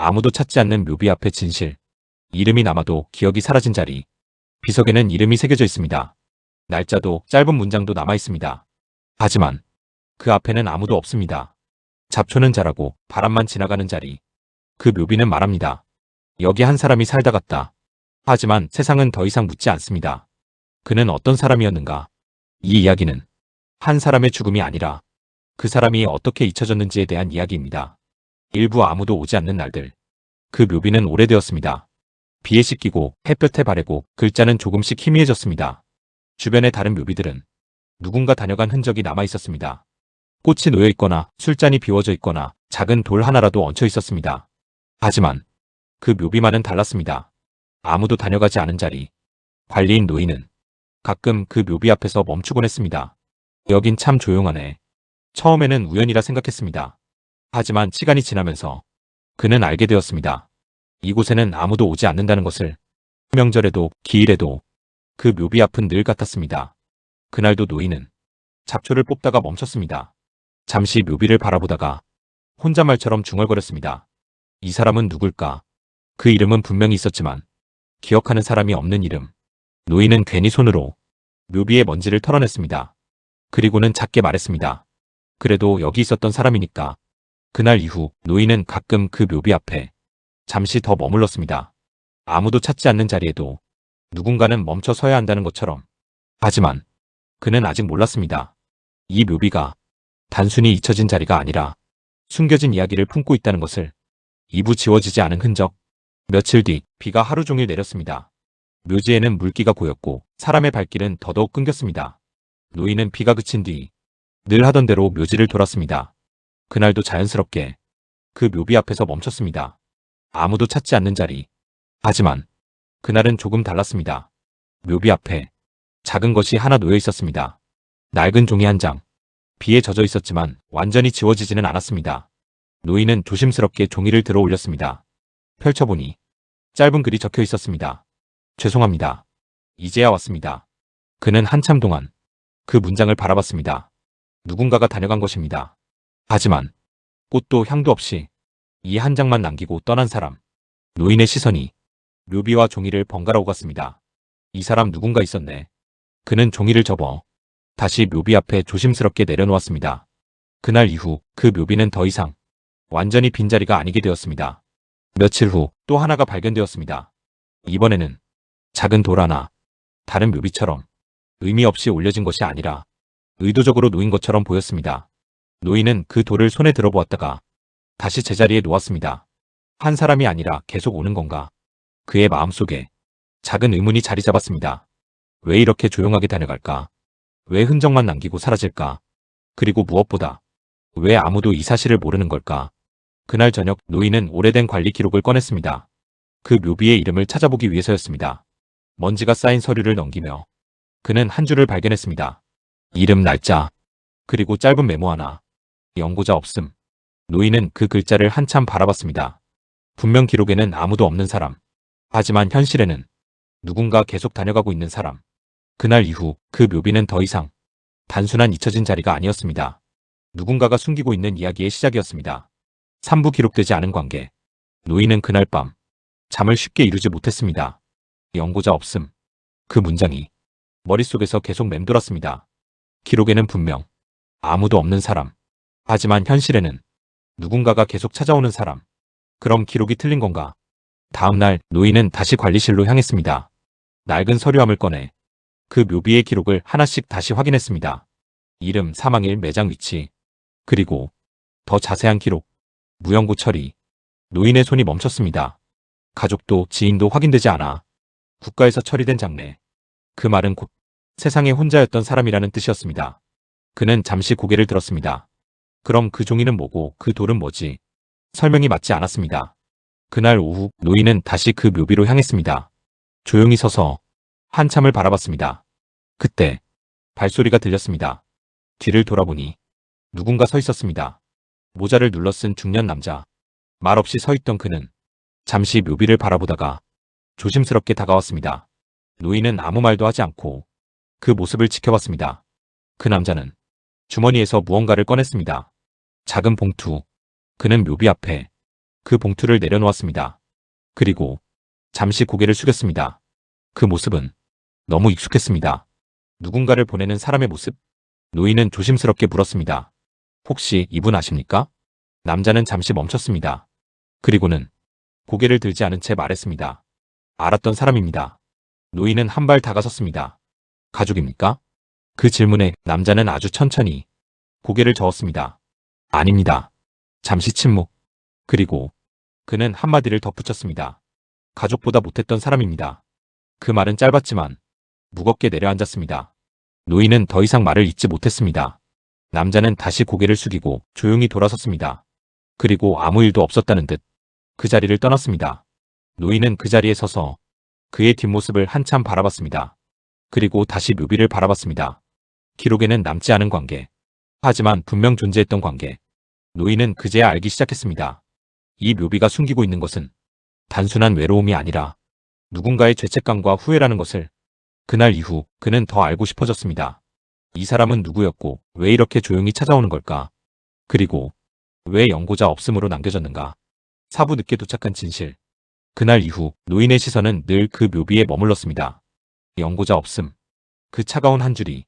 아무도 찾지 않는 묘비 앞에 진실. 이름이 남아도 기억이 사라진 자리. 비석에는 이름이 새겨져 있습니다. 날짜도 짧은 문장도 남아 있습니다. 하지만 그 앞에는 아무도 없습니다. 잡초는 자라고 바람만 지나가는 자리. 그 묘비는 말합니다. 여기 한 사람이 살다 갔다. 하지만 세상은 더 이상 묻지 않습니다. 그는 어떤 사람이었는가? 이 이야기는 한 사람의 죽음이 아니라 그 사람이 어떻게 잊혀졌는지에 대한 이야기입니다. 일부 아무도 오지 않는 날들. 그 묘비는 오래되었습니다. 비에 씻기고 햇볕에 바래고 글자는 조금씩 희미해졌습니다. 주변의 다른 묘비들은 누군가 다녀간 흔적이 남아 있었습니다. 꽃이 놓여 있거나 술잔이 비워져 있거나 작은 돌 하나라도 얹혀 있었습니다. 하지만 그 묘비만은 달랐습니다. 아무도 다녀가지 않은 자리. 관리인 노인은 가끔 그 묘비 앞에서 멈추곤 했습니다. 여긴 참 조용하네. 처음에는 우연이라 생각했습니다. 하지만 시간이 지나면서 그는 알게 되었습니다. 이곳에는 아무도 오지 않는다는 것을. 명절에도 기일에도 그 묘비 앞은 늘 같았습니다. 그날도 노인은 잡초를 뽑다가 멈췄습니다. 잠시 묘비를 바라보다가 혼잣말처럼 중얼거렸습니다. 이 사람은 누굴까? 그 이름은 분명히 있었지만 기억하는 사람이 없는 이름. 노인은 괜히 손으로 묘비의 먼지를 털어냈습니다. 그리고는 작게 말했습니다. 그래도 여기 있었던 사람이니까. 그날 이후 노인은 가끔 그 묘비 앞에 잠시 더 머물렀습니다. 아무도 찾지 않는 자리에도 누군가는 멈춰 서야 한다는 것처럼. 하지만 그는 아직 몰랐습니다. 이 묘비가 단순히 잊혀진 자리가 아니라 숨겨진 이야기를 품고 있다는 것을. 이부 지워지지 않은 흔적. 며칠 뒤 비가 하루 종일 내렸습니다. 묘지에는 물기가 고였고 사람의 발길은 더더욱 끊겼습니다. 노인은 비가 그친 뒤 늘 하던 대로 묘지를 돌았습니다. 그날도 자연스럽게 그 묘비 앞에서 멈췄습니다. 아무도 찾지 않는 자리. 하지만 그날은 조금 달랐습니다. 묘비 앞에 작은 것이 하나 놓여 있었습니다. 낡은 종이 한 장. 비에 젖어 있었지만 완전히 지워지지는 않았습니다. 노인은 조심스럽게 종이를 들어 올렸습니다. 펼쳐보니 짧은 글이 적혀 있었습니다. 죄송합니다. 이제야 왔습니다. 그는 한참 동안 그 문장을 바라봤습니다. 누군가가 다녀간 것입니다. 하지만 꽃도 향도 없이 이 한 장만 남기고 떠난 사람. 노인의 시선이 묘비와 종이를 번갈아 오갔습니다. 이 사람 누군가 있었네. 그는 종이를 접어 다시 묘비 앞에 조심스럽게 내려놓았습니다. 그날 이후 그 묘비는 더 이상 완전히 빈자리가 아니게 되었습니다. 며칠 후 또 하나가 발견되었습니다. 이번에는 작은 돌 하나. 다른 묘비처럼 의미 없이 올려진 것이 아니라 의도적으로 놓인 것처럼 보였습니다. 노인은 그 돌을 손에 들어보았다가 다시 제자리에 놓았습니다. 한 사람이 아니라 계속 오는 건가? 그의 마음속에 작은 의문이 자리 잡았습니다. 왜 이렇게 조용하게 다녀갈까? 왜 흔적만 남기고 사라질까? 그리고 무엇보다 왜 아무도 이 사실을 모르는 걸까? 그날 저녁 노인은 오래된 관리 기록을 꺼냈습니다. 그 묘비의 이름을 찾아보기 위해서였습니다. 먼지가 쌓인 서류를 넘기며 그는 한 줄을 발견했습니다. 이름, 날짜, 그리고 짧은 메모 하나. 연고자 없음. 노인은 그 글자를 한참 바라봤습니다. 분명 기록에는 아무도 없는 사람. 하지만 현실에는 누군가 계속 다녀가고 있는 사람. 그날 이후 그 묘비는 더 이상 단순한 잊혀진 자리가 아니었습니다. 누군가가 숨기고 있는 이야기의 시작이었습니다. 3부 기록되지 않은 관계. 노인은 그날 밤 잠을 쉽게 이루지 못했습니다. 연고자 없음. 그 문장이 머릿속에서 계속 맴돌았습니다. 기록에는 분명 아무도 없는 사람. 하지만 현실에는 누군가가 계속 찾아오는 사람. 그럼 기록이 틀린 건가? 다음 날 노인은 다시 관리실로 향했습니다. 낡은 서류함을 꺼내 그 묘비의 기록을 하나씩 다시 확인했습니다. 이름, 사망일, 매장 위치. 그리고 더 자세한 기록. 무연고 처리. 노인의 손이 멈췄습니다. 가족도 지인도 확인되지 않아. 국가에서 처리된 장례. 그 말은 곧 세상에 혼자였던 사람이라는 뜻이었습니다. 그는 잠시 고개를 들었습니다. 그럼 그 종이는 뭐고 그 돌은 뭐지? 설명이 맞지 않았습니다. 그날 오후 노인은 다시 그 묘비로 향했습니다. 조용히 서서 한참을 바라봤습니다. 그때 발소리가 들렸습니다. 뒤를 돌아보니 누군가 서 있었습니다. 모자를 눌러 쓴 중년 남자. 말없이 서 있던 그는 잠시 묘비를 바라보다가 조심스럽게 다가왔습니다. 노인은 아무 말도 하지 않고 그 모습을 지켜봤습니다. 그 남자는 주머니에서 무언가를 꺼냈습니다. 작은 봉투. 그는 묘비 앞에 그 봉투를 내려놓았습니다. 그리고 잠시 고개를 숙였습니다. 그 모습은 너무 익숙했습니다. 누군가를 보내는 사람의 모습? 노인은 조심스럽게 물었습니다. 혹시 이분 아십니까? 남자는 잠시 멈췄습니다. 그리고는 고개를 들지 않은 채 말했습니다. 알았던 사람입니다. 노인은 한 발 다가섰습니다. 가족입니까? 그 질문에 남자는 아주 천천히 고개를 저었습니다. 아닙니다. 잠시 침묵. 그리고 그는 한마디를 덧붙였습니다. 가족보다 못했던 사람입니다. 그 말은 짧았지만 무겁게 내려앉았습니다. 노인은 더 이상 말을 잇지 못했습니다. 남자는 다시 고개를 숙이고 조용히 돌아섰습니다. 그리고 아무 일도 없었다는 듯 그 자리를 떠났습니다. 노인은 그 자리에 서서 그의 뒷모습을 한참 바라봤습니다. 그리고 다시 묘비를 바라봤습니다. 기록에는 남지 않은 관계. 하지만 분명 존재했던 관계. 노인은 그제야 알기 시작했습니다. 이 묘비가 숨기고 있는 것은 단순한 외로움이 아니라 누군가의 죄책감과 후회라는 것을. 그날 이후 그는 더 알고 싶어졌습니다. 이 사람은 누구였고 왜 이렇게 조용히 찾아오는 걸까? 그리고 왜 연고자 없음으로 남겨졌는가? 사부 늦게 도착한 진실. 그날 이후 노인의 시선은 늘 그 묘비에 머물렀습니다. 연고자 없음. 그 차가운 한 줄이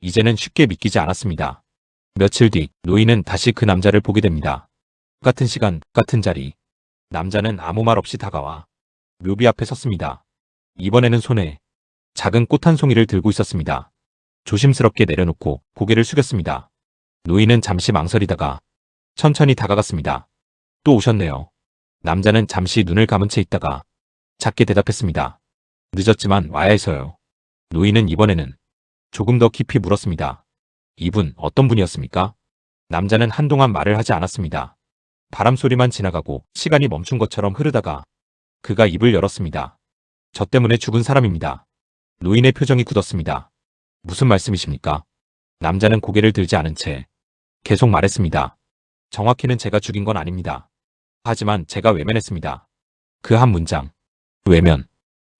이제는 쉽게 믿기지 않았습니다. 며칠 뒤 노인은 다시 그 남자를 보게 됩니다. 같은 시간, 같은 자리. 남자는 아무 말 없이 다가와 묘비 앞에 섰습니다. 이번에는 손에 작은 꽃 한 송이를 들고 있었습니다. 조심스럽게 내려놓고 고개를 숙였습니다. 노인은 잠시 망설이다가 천천히 다가갔습니다. 또 오셨네요. 남자는 잠시 눈을 감은 채 있다가 작게 대답했습니다. 늦었지만 와야 해서요. 노인은 이번에는 조금 더 깊이 물었습니다. 이분 어떤 분이었습니까? 남자는 한동안 말을 하지 않았습니다. 바람 소리만 지나가고 시간이 멈춘 것처럼 흐르다가 그가 입을 열었습니다. 저 때문에 죽은 사람입니다. 노인의 표정이 굳었습니다. 무슨 말씀이십니까? 남자는 고개를 들지 않은 채 계속 말했습니다. 정확히는 제가 죽인 건 아닙니다. 하지만 제가 외면했습니다. 그 한 문장. 외면.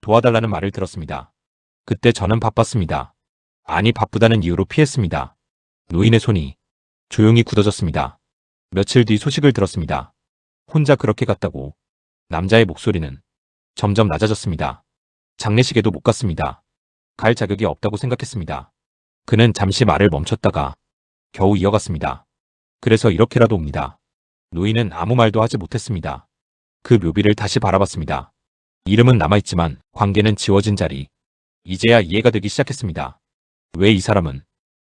도와달라는 말을 들었습니다. 그때 저는 바빴습니다. 아니 바쁘다는 이유로 피했습니다. 노인의 손이 조용히 굳어졌습니다. 며칠 뒤 소식을 들었습니다. 혼자 그렇게 갔다고. 남자의 목소리는 점점 낮아졌습니다. 장례식에도 못 갔습니다. 갈 자격이 없다고 생각했습니다. 그는 잠시 말을 멈췄다가 겨우 이어갔습니다. 그래서 이렇게라도 옵니다. 노인은 아무 말도 하지 못했습니다. 그 묘비를 다시 바라봤습니다. 이름은 남아있지만 관계는 지워진 자리. 이제야 이해가 되기 시작했습니다. 왜 이 사람은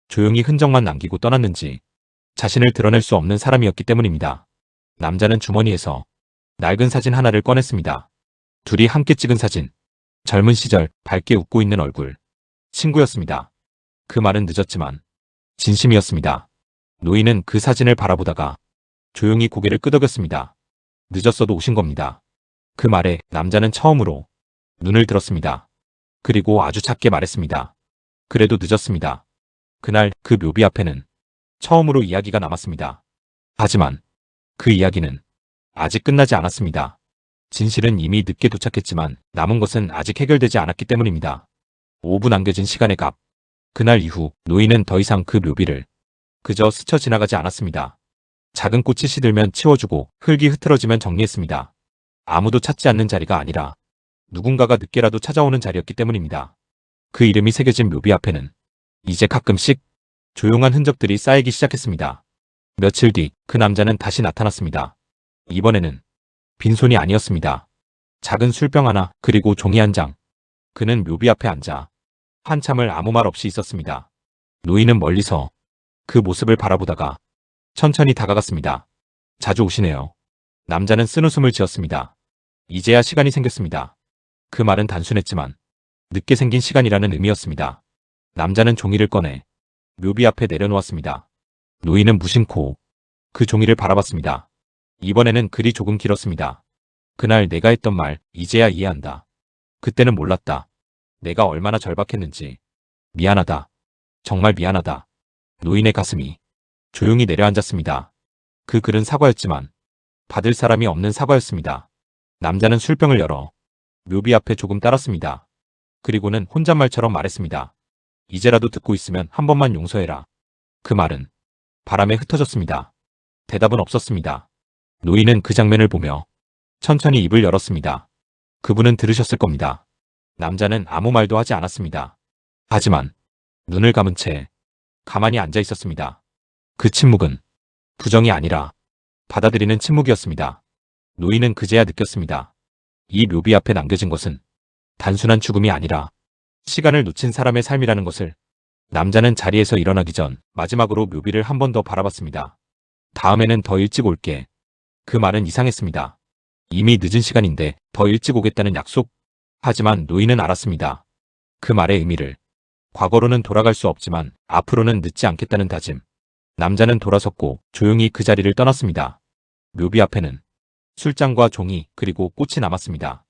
조용히 흔적만 남기고 떠났는지. 자신을 드러낼 수 없는 사람이었기 때문입니다. 남자는 주머니에서 낡은 사진 하나를 꺼냈습니다. 둘이 함께 찍은 사진. 젊은 시절 밝게 웃고 있는 얼굴. 친구였습니다. 그 말은 늦었지만 진심이었습니다. 노인은 그 사진을 바라보다가 조용히 고개를 끄덕였습니다. 늦었어도 오신 겁니다. 그 말에 남자는 처음으로 눈을 들었습니다. 그리고 아주 작게 말했습니다. 그래도 늦었습니다. 그날 그 묘비 앞에는 처음으로 이야기가 남았습니다. 하지만 그 이야기는 아직 끝나지 않았습니다. 진실은 이미 늦게 도착했지만 남은 것은 아직 해결되지 않았기 때문입니다. 5분 남겨진 시간의 값. 그날 이후 노인은 더 이상 그 묘비를 그저 스쳐 지나가지 않았습니다. 작은 꽃이 시들면 치워주고 흙이 흐트러지면 정리했습니다. 아무도 찾지 않는 자리가 아니라 누군가가 늦게라도 찾아오는 자리였기 때문입니다. 그 이름이 새겨진 묘비 앞에는 이제 가끔씩 조용한 흔적들이 쌓이기 시작했습니다. 며칠 뒤 그 남자는 다시 나타났습니다. 이번에는 빈손이 아니었습니다. 작은 술병 하나 그리고 종이 한 장. 그는 묘비 앞에 앉아 한참을 아무 말 없이 있었습니다. 노인은 멀리서 그 모습을 바라보다가 천천히 다가갔습니다. 자주 오시네요. 남자는 쓴웃음을 지었습니다. 이제야 시간이 생겼습니다. 그 말은 단순했지만 늦게 생긴 시간이라는 의미였습니다. 남자는 종이를 꺼내 묘비 앞에 내려놓았습니다. 노인은 무심코 그 종이를 바라봤습니다. 이번에는 글이 조금 길었습니다. 그날 내가 했던 말 이제야 이해한다. 그때는 몰랐다. 내가 얼마나 절박했는지. 미안하다. 정말 미안하다. 노인의 가슴이 조용히 내려앉았습니다. 그 글은 사과였지만 받을 사람이 없는 사과였습니다. 남자는 술병을 열어 묘비 앞에 조금 따랐습니다. 그리고는 혼잣말처럼 말했습니다. 이제라도 듣고 있으면 한 번만 용서해라. 그 말은 바람에 흩어졌습니다. 대답은 없었습니다. 노인은 그 장면을 보며 천천히 입을 열었습니다. 그분은 들으셨을 겁니다. 남자는 아무 말도 하지 않았습니다. 하지만 눈을 감은 채 가만히 앉아 있었습니다. 그 침묵은 부정이 아니라 받아들이는 침묵이었습니다. 노인은 그제야 느꼈습니다. 이 묘비 앞에 남겨진 것은 단순한 죽음이 아니라 시간을 놓친 사람의 삶이라는 것을. 남자는 자리에서 일어나기 전 마지막으로 묘비를 한 번 더 바라봤습니다. 다음에는 더 일찍 올게. 그 말은 이상했습니다. 이미 늦은 시간인데 더 일찍 오겠다는 약속? 하지만 노인은 알았습니다. 그 말의 의미를. 과거로는 돌아갈 수 없지만 앞으로는 늦지 않겠다는 다짐. 남자는 돌아섰고 조용히 그 자리를 떠났습니다. 묘비 앞에는 술잔과 종이 그리고 꽃이 남았습니다.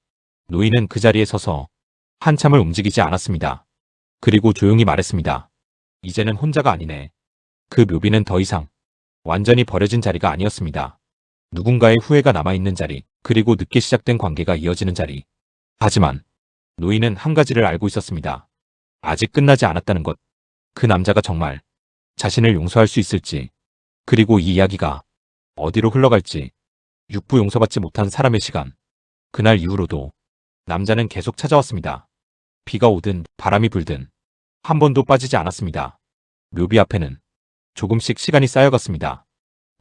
노인은 그 자리에 서서 한참을 움직이지 않았습니다. 그리고 조용히 말했습니다. 이제는 혼자가 아니네. 그 묘비는 더 이상 완전히 버려진 자리가 아니었습니다. 누군가의 후회가 남아있는 자리, 그리고 늦게 시작된 관계가 이어지는 자리. 하지만 노인은 한 가지를 알고 있었습니다. 아직 끝나지 않았다는 것. 그 남자가 정말 자신을 용서할 수 있을지, 그리고 이 이야기가 어디로 흘러갈지. 육부 용서받지 못한 사람의 시간. 그날 이후로도 남자는 계속 찾아왔습니다. 비가 오든 바람이 불든 한 번도 빠지지 않았습니다. 묘비 앞에는 조금씩 시간이 쌓여갔습니다.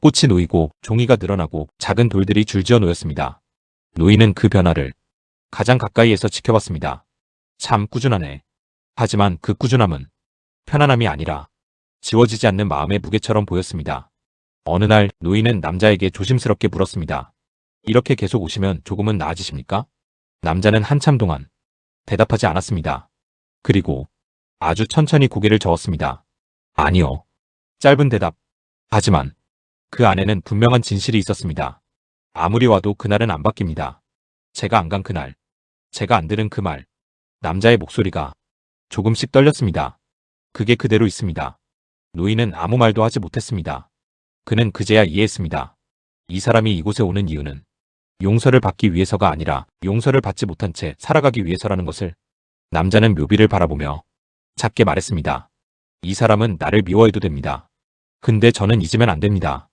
꽃이 놓이고 종이가 늘어나고 작은 돌들이 줄지어 놓였습니다. 노인은 그 변화를 가장 가까이에서 지켜봤습니다. 참 꾸준하네. 하지만 그 꾸준함은 편안함이 아니라 지워지지 않는 마음의 무게처럼 보였습니다. 어느 날 노인은 남자에게 조심스럽게 물었습니다. 이렇게 계속 오시면 조금은 나아지십니까? 남자는 한참 동안 대답하지 않았습니다. 그리고 아주 천천히 고개를 저었습니다. 아니요. 짧은 대답. 하지만 그 안에는 분명한 진실이 있었습니다. 아무리 와도 그날은 안 바뀝니다. 제가 안 간 그날. 제가 안 들은 그 말. 남자의 목소리가 조금씩 떨렸습니다. 그게 그대로 있습니다. 노인은 아무 말도 하지 못했습니다. 그는 그제야 이해했습니다. 이 사람이 이곳에 오는 이유는 용서를 받기 위해서가 아니라 용서를 받지 못한 채 살아가기 위해서라는 것을. 남자는 묘비를 바라보며 작게 말했습니다. 이 사람은 나를 미워해도 됩니다. 근데 저는 잊으면 안 됩니다.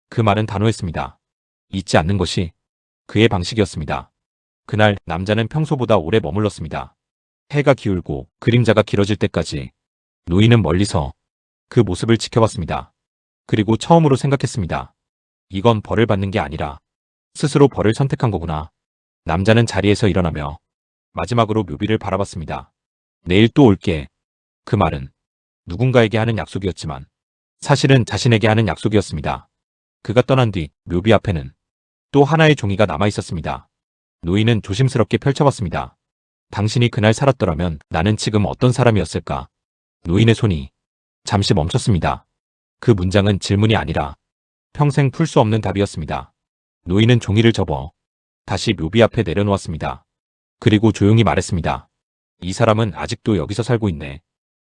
그 말은 단호했습니다. 잊지 않는 것이 그의 방식이었습니다. 그날 남자는 평소보다 오래 머물렀습니다. 해가 기울고 그림자가 길어질 때까지. 노인은 멀리서 그 모습을 지켜봤습니다. 그리고 처음으로 생각했습니다. 이건 벌을 받는 게 아니라 스스로 벌을 선택한 거구나. 남자는 자리에서 일어나며 마지막으로 묘비를 바라봤습니다. 내일 또 올게. 그 말은 누군가에게 하는 약속이었지만 사실은 자신에게 하는 약속이었습니다. 그가 떠난 뒤 묘비 앞에는 또 하나의 종이가 남아 있었습니다. 노인은 조심스럽게 펼쳐봤습니다. 당신이 그날 살았더라면 나는 지금 어떤 사람이었을까? 노인의 손이 잠시 멈췄습니다. 그 문장은 질문이 아니라 평생 풀 수 없는 답이었습니다. 노인은 종이를 접어 다시 묘비 앞에 내려놓았습니다. 그리고 조용히 말했습니다. 이 사람은 아직도 여기서 살고 있네.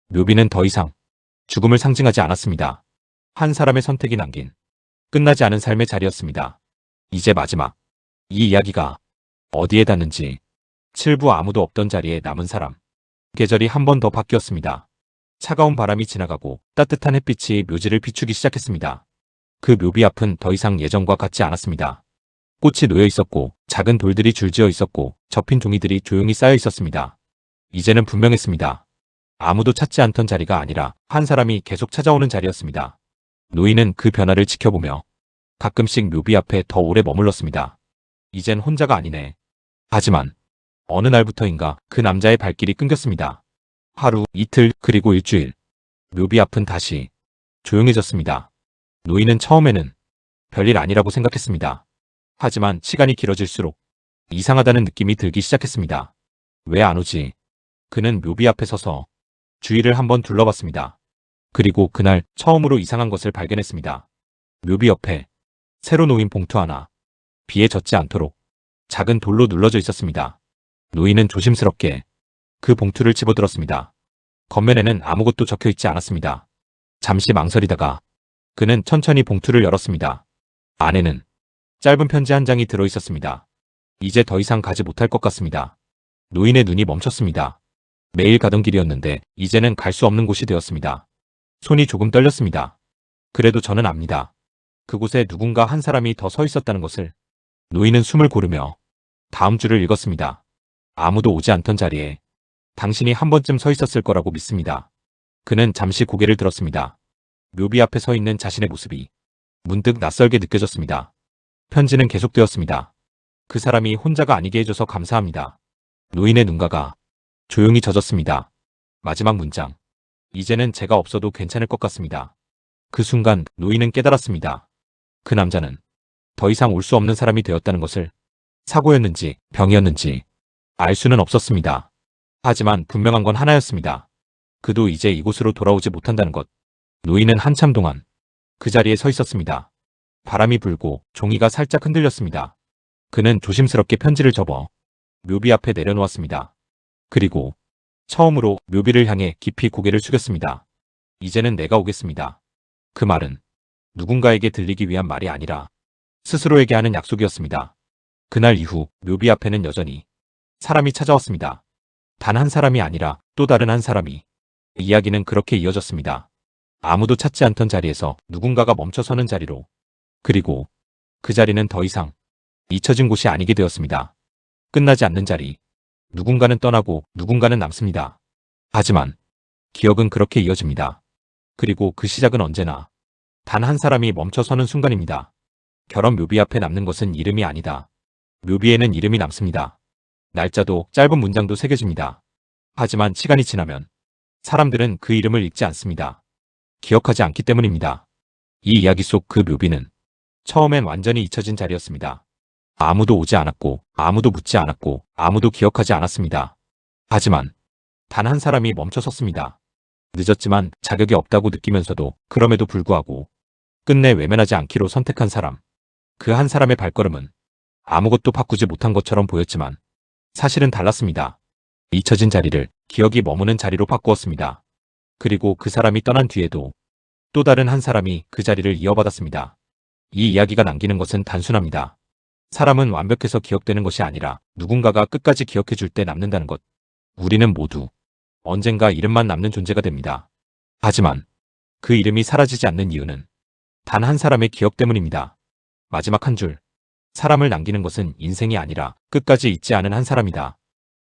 묘비는 더 이상 죽음을 상징하지 않았습니다. 한 사람의 선택이 남긴 끝나지 않은 삶의 자리였습니다. 이제 마지막. 이 이야기가 어디에 닿는지. 7부 아무도 없던 자리에 남은 사람. 계절이 한 번 더 바뀌었습니다. 차가운 바람이 지나가고 따뜻한 햇빛이 묘지를 비추기 시작했습니다. 그 묘비 앞은 더 이상 예전과 같지 않았습니다. 꽃이 놓여 있었고 작은 돌들이 줄지어 있었고 접힌 종이들이 조용히 쌓여 있었습니다. 이제는 분명했습니다. 아무도 찾지 않던 자리가 아니라 한 사람이 계속 찾아오는 자리였습니다. 노인은 그 변화를 지켜보며 가끔씩 묘비 앞에 더 오래 머물렀습니다. 이젠 혼자가 아니네. 하지만 어느 날부터인가 그 남자의 발길이 끊겼습니다. 하루, 이틀, 그리고 일주일. 묘비 앞은 다시 조용해졌습니다. 노인은 처음에는 별일 아니라고 생각했습니다. 하지만 시간이 길어질수록 이상하다는 느낌이 들기 시작했습니다. 왜 안 오지? 그는 묘비 앞에 서서 주위를 한번 둘러봤습니다. 그리고 그날 처음으로 이상한 것을 발견했습니다. 묘비 옆에 새로 놓인 봉투 하나. 비에 젖지 않도록 작은 돌로 눌러져 있었습니다. 노인은 조심스럽게 그 봉투를 집어들었습니다. 겉면에는 아무것도 적혀 있지 않았습니다. 잠시 망설이다가 그는 천천히 봉투를 열었습니다. 안에는 짧은 편지 한 장이 들어 있었습니다. 이제 더 이상 가지 못할 것 같습니다. 노인의 눈이 멈췄습니다. 매일 가던 길이었는데 이제는 갈 수 없는 곳이 되었습니다. 손이 조금 떨렸습니다. 그래도 저는 압니다. 그곳에 누군가 한 사람이 더 서 있었다는 것을. 노인은 숨을 고르며 다음 줄을 읽었습니다. 아무도 오지 않던 자리에 당신이 한 번쯤 서 있었을 거라고 믿습니다. 그는 잠시 고개를 들었습니다. 묘비 앞에 서 있는 자신의 모습이 문득 낯설게 느껴졌습니다. 편지는 계속되었습니다. 그 사람이 혼자가 아니게 해줘서 감사합니다. 노인의 눈가가 조용히 젖었습니다. 마지막 문장. 이제는 제가 없어도 괜찮을 것 같습니다. 그 순간 노인은 깨달았습니다. 그 남자는 더 이상 올 수 없는 사람이 되었다는 것을. 사고였는지 병이었는지 알 수는 없었습니다. 하지만 분명한 건 하나였습니다. 그도 이제 이곳으로 돌아오지 못한다는 것. 노인은 한참 동안 그 자리에 서 있었습니다. 바람이 불고 종이가 살짝 흔들렸습니다. 그는 조심스럽게 편지를 접어 묘비 앞에 내려놓았습니다. 그리고 처음으로 묘비를 향해 깊이 고개를 숙였습니다. 이제는 내가 오겠습니다. 그 말은 누군가에게 들리기 위한 말이 아니라 스스로에게 하는 약속이었습니다. 그날 이후 묘비 앞에는 여전히 사람이 찾아왔습니다. 단 한 사람이 아니라 또 다른 한 사람이. 이야기는 그렇게 이어졌습니다. 아무도 찾지 않던 자리에서 누군가가 멈춰서는 자리로. 그리고 그 자리는 더 이상 잊혀진 곳이 아니게 되었습니다. 끝나지 않는 자리. 누군가는 떠나고 누군가는 남습니다. 하지만 기억은 그렇게 이어집니다. 그리고 그 시작은 언제나 단 한 사람이 멈춰서는 순간입니다. 결혼 묘비 앞에 남는 것은 이름이 아니다. 묘비에는 이름이 남습니다. 날짜도 짧은 문장도 새겨집니다. 하지만 시간이 지나면 사람들은 그 이름을 읽지 않습니다. 기억하지 않기 때문입니다. 이 이야기 속 그 묘비는 처음엔 완전히 잊혀진 자리였습니다. 아무도 오지 않았고 아무도 묻지 않았고 아무도 기억하지 않았습니다. 하지만 단 한 사람이 멈춰 섰습니다. 늦었지만 자격이 없다고 느끼면서도 그럼에도 불구하고 끝내 외면하지 않기로 선택한 사람. 그 한 사람의 발걸음은 아무것도 바꾸지 못한 것처럼 보였지만 사실은 달랐습니다. 잊혀진 자리를 기억이 머무는 자리로 바꾸었습니다. 그리고 그 사람이 떠난 뒤에도 또 다른 한 사람이 그 자리를 이어받았습니다. 이 이야기가 남기는 것은 단순합니다. 사람은 완벽해서 기억되는 것이 아니라 누군가가 끝까지 기억해 줄 때 남는다는 것. 우리는 모두 언젠가 이름만 남는 존재가 됩니다. 하지만 그 이름이 사라지지 않는 이유는 단 한 사람의 기억 때문입니다. 마지막 한 줄. 사람을 남기는 것은 인생이 아니라 끝까지 잊지 않은 한 사람이다.